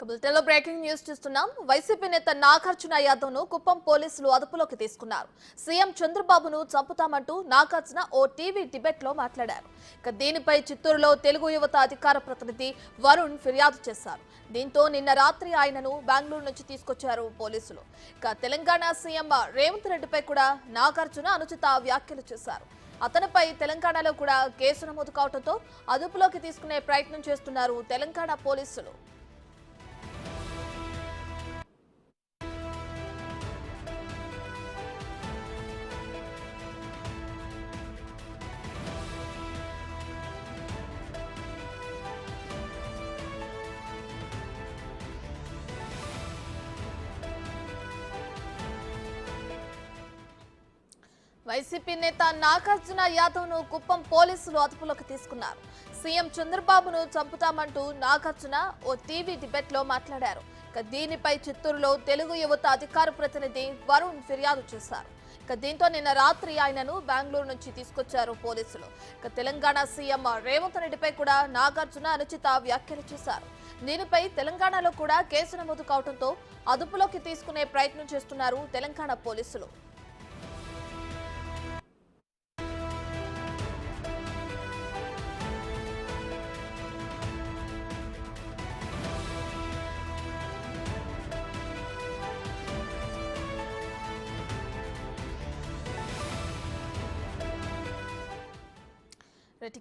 బులెటిన్లో breaking news చూస్తున్నాం. YCP నేత నాగార్జున యాదవ్ ను కుప్పం పోలీసులు అదుపులోకి తీసుకున్నారు. సీఎం చంద్రబాబును చంపుతామంటూ నాగార్జున ఓ టీవీ డిబేట్ లో మాట్లాడారు. దీనిపై చిత్తూరులో తెలుగు యువత అధికార ప్రతినిధి వరుణ్ ఫిర్యాదు చేశారు. దీంతో నిన్న రాత్రి ఆయనను బెంగళూరు నుంచి తీసుకొచ్చారు పోలీసులు. తెలంగాణ సీఎం రేవంత్ రెడ్డిపై కూడా నాగార్జున అనుచిత వ్యాఖ్యలు చేశారు. అతనిపై తెలంగాణలో కూడా కేసు నమోదు కావడంతో అదుపులోకి తీసుకునే ప్రయత్నం చేస్తున్నారు తెలంగాణ పోలీసులు. వైసీపీ నేత నాగార్జున యాదవ్ ను కుప్పం పోలీసులు అదుపులోకి తీసుకున్నారు. సీఎం చంద్రబాబును చంపుతామంటూ నాగార్జున ఓ టీవీ డిబేట్ లో మాట్లాడారు. దీనిపై చిత్తూరులో తెలుగు యువత అధికార ప్రతినిధి వరుణ్ ఫిర్యాదు చేశారు. దీంతో నిన్న రాత్రి ఆయనను బెంగళూరు నుంచి తీసుకొచ్చారు పోలీసులు. తెలంగాణ సీఎం రేవంత్ రెడ్డిపై కూడా నాగార్జున అనుచిత వ్యాఖ్యలు చేశారు. దీనిపై తెలంగాణలో కూడా కేసు నమోదు కావడంతో అదుపులోకి తీసుకునే ప్రయత్నం చేస్తున్నారు తెలంగాణ పోలీసులు.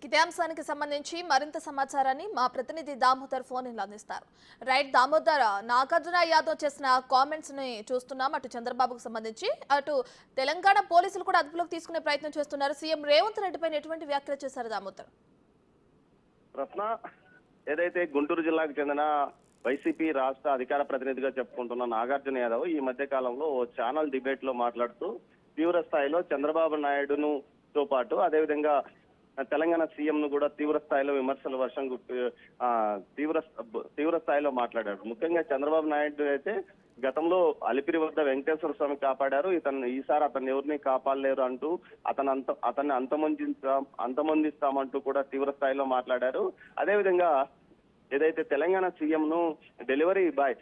ఇదే అంశానికి సంబంధించి మరింత సమాచారాన్ని మా ప్రతినిధి దామోదర్ ఫోన్ ఇన్ అందిస్తారు. రైట్ దామోదర్, నాగార్జున యాదవ్ చేసిన కామెంట్స్ ని చూస్తున్నాం. అటు చంద్రబాబుకు సంబంధించి అటు తెలంగాణ పోలీసులు కూడా అదుపులోకి తీసుకునే ప్రయత్నం చేస్తున్నారు. సీఎం రేవంత్ రెడ్డి పైన ఎటువంటి వ్యాఖ్యలు చేశారు దామోదర్? రత్న, ఏదైతే గుంటూరు జిల్లాకు చెందిన వైసీపీ రాష్ట్ర అధికార ప్రతినిధిగా చెప్పుకుంటున్న నాగార్జున యాదవ్ ఈ మధ్య కాలంలో ఓ ఛానల్ డిబేట్ లో మాట్లాడుతూ తీవ్ర స్థాయిలో చంద్రబాబు నాయుడును తో పాటు అదేవిధంగా తెలంగాణ సీఎం ను కూడా తీవ్ర స్థాయిలో విమర్శల వర్షం తీవ్ర స్థాయిలో మాట్లాడారు. ముఖ్యంగా చంద్రబాబు నాయుడు అయితే గతంలో అలిపిరి వద్ద వెంకటేశ్వర స్వామి కాపాడారు, ఈసారి అతన్ని ఎవరిని కాపాడలేరు అంటూ అతన్ని అంతమొందిస్తామంటూ కూడా తీవ్ర స్థాయిలో మాట్లాడారు. అదేవిధంగా ఏదైతే తెలంగాణ సీఎం ను డెలివరీ బాయ్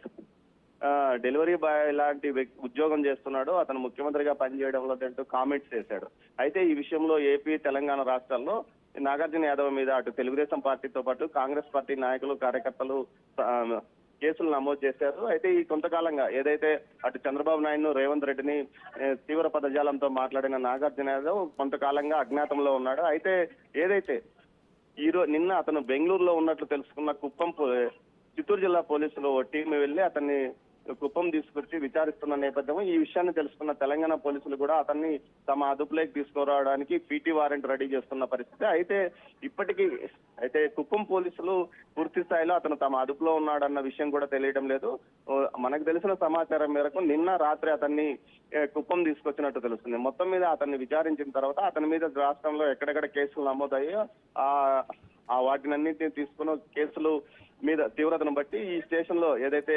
లాంటి ఉద్యోగం చేస్తున్నాడో అతను ముఖ్యమంత్రిగా పనిచేయడంలో అంటూ కామెంట్స్ చేశాడు. అయితే ఈ విషయంలో ఏపీ తెలంగాణ రాష్ట్రాల్లో నాగార్జున యాదవ్ మీద అటు తెలుగుదేశం పార్టీతో పాటు కాంగ్రెస్ పార్టీ నాయకులు కార్యకర్తలు కేసులు నమోదు చేశారు. అయితే ఈ కొంతకాలంగా ఏదైతే అటు చంద్రబాబు నాయుడును రేవంత్ రెడ్డిని తీవ్ర పదజాలంతో మాట్లాడిన నాగార్జున యాదవ్ కొంతకాలంగా అజ్ఞాతంలో ఉన్నాడు. అయితే ఏదైతే నిన్న అతను బెంగళూరులో ఉన్నట్లు తెలుసుకున్న చిత్తూరు జిల్లా పోలీసులు ఓ టీం వెళ్లి అతన్ని కుప్పం తీసుకొచ్చి విచారిస్తున్న నేపథ్యంలో ఈ విషయాన్ని తెలుసుకున్న తెలంగాణ పోలీసులు కూడా అతన్ని తమ అదుపులోకి తీసుకురావడానికి పీటీ వారెంట్ రెడీ చేస్తున్న పరిస్థితి. అయితే కుప్పం పోలీసులు పూర్తి స్థాయిలో అతను తమ అదుపులో ఉన్నాడన్న విషయం కూడా తెలియడం లేదు. మనకు తెలిసిన సమాచారం మేరకు నిన్న రాత్రి అతన్ని కుప్పం తీసుకొచ్చినట్టు తెలుస్తుంది. మొత్తం మీద అతన్ని విచారించిన తర్వాత అతని మీద రాష్ట్రంలో ఎక్కడెక్కడ కేసులు నమోదయ్యో వాటినన్నింటినీ తీసుకున్న కేసులు మీద తీవ్రతను బట్టి ఈ స్టేషన్ లో ఏదైతే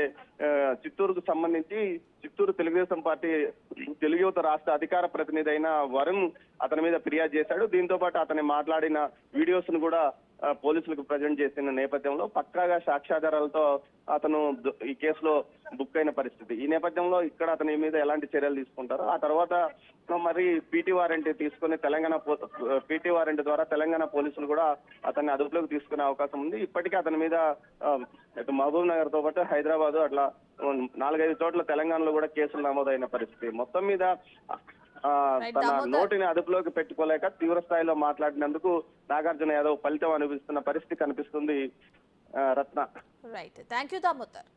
చిత్తూరుకు సంబంధించి చిత్తూరు తెలుగుదేశం పార్టీ తెలుగు యువత రాష్ట్ర అధికార ప్రతినిధి అయిన వరుణ్ అతని మీద ఫిర్యాదు చేశాడు. దీంతో పాటు అతని మాట్లాడిన వీడియోస్ ను కూడా పోలీసులకు ప్రజెంట్ చేసిన నేపథ్యంలో పక్కాగా సాక్ష్యాధారాలతో అతను ఈ కేసులో బుక్ అయిన పరిస్థితి. ఈ నేపథ్యంలో ఇక్కడ అతని మీద ఎలాంటి చర్యలు తీసుకుంటారో ఆ తర్వాత మరి పీటీ వారెంట్ తీసుకుని పీటీ వారెంట్ ద్వారా తెలంగాణ పోలీసులు కూడా అతన్ని అదుపులోకి తీసుకునే అవకాశం ఉంది. ఇప్పటికే అతని మీద మహబూబ్ నగర్ తో పాటు హైదరాబాద్ అట్లా 4-5 చోట్ల తెలంగాణలో కూడా కేసులు నమోదైన పరిస్థితి. మొత్తం మీద తన నోటిని అదుపులోకి పెట్టుకోలేక తీవ్ర స్థాయిలో మాట్లాడినందుకు నాగార్జున యాదవ్ ఫలితం అనిపిస్తున్న పరిస్థితి కనిపిస్తుంది. రత్న, రైట్, థ్యాంక్ యూ దామోదర్.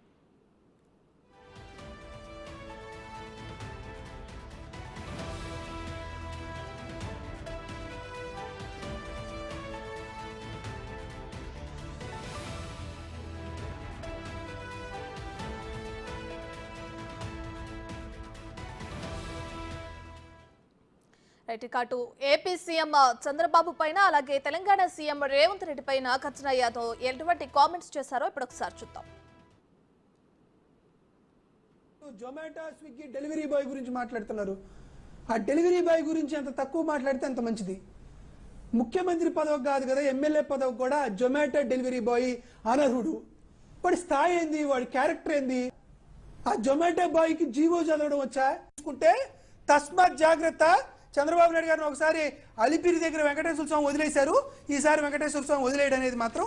అటు ఏపీ సీఎం చంద్రబాబు పైన అలాగే తెలంగాణ సీఎం రేవంత్ రెడ్డి పైన నాగార్జున యాదవ్ ఎటువంటి కామెంట్స్ చేశారో ఇప్పుడు ఒకసారి చూద్దాం. జొమాటో స్విగ్గీ డెలివరీ బాయ్ గురించి మాట్లాడుతున్నారు. ఆ డెలివరీ బాయ్ గురించి అంత తక్కువ మాట్లాడితే అంత మంచిది. ముఖ్యమంత్రి పదవి కాదు కదా, ఎమ్మెల్యే పదవి కూడా జొమాటో డెలివరీ బాయ్ అనర్హుడు. వాడి స్థాయి ఏంది, వాడి క్యారెక్టర్ ఏంది? ఆ జొమాటో బాయ్ కి జీవో చదవడం వచ్చా? చూసుకుంటే తస్మాత్ జాగ్రత్త. చంద్రబాబు నాయుడు గారిని ఒకసారి అలిపిరి దగ్గర వెంకటేశ్వర స్వామి వదిలేశారు, ఈసారి వెంకటేశ్వర స్వామి వదిలేయడం అనేది మాత్రం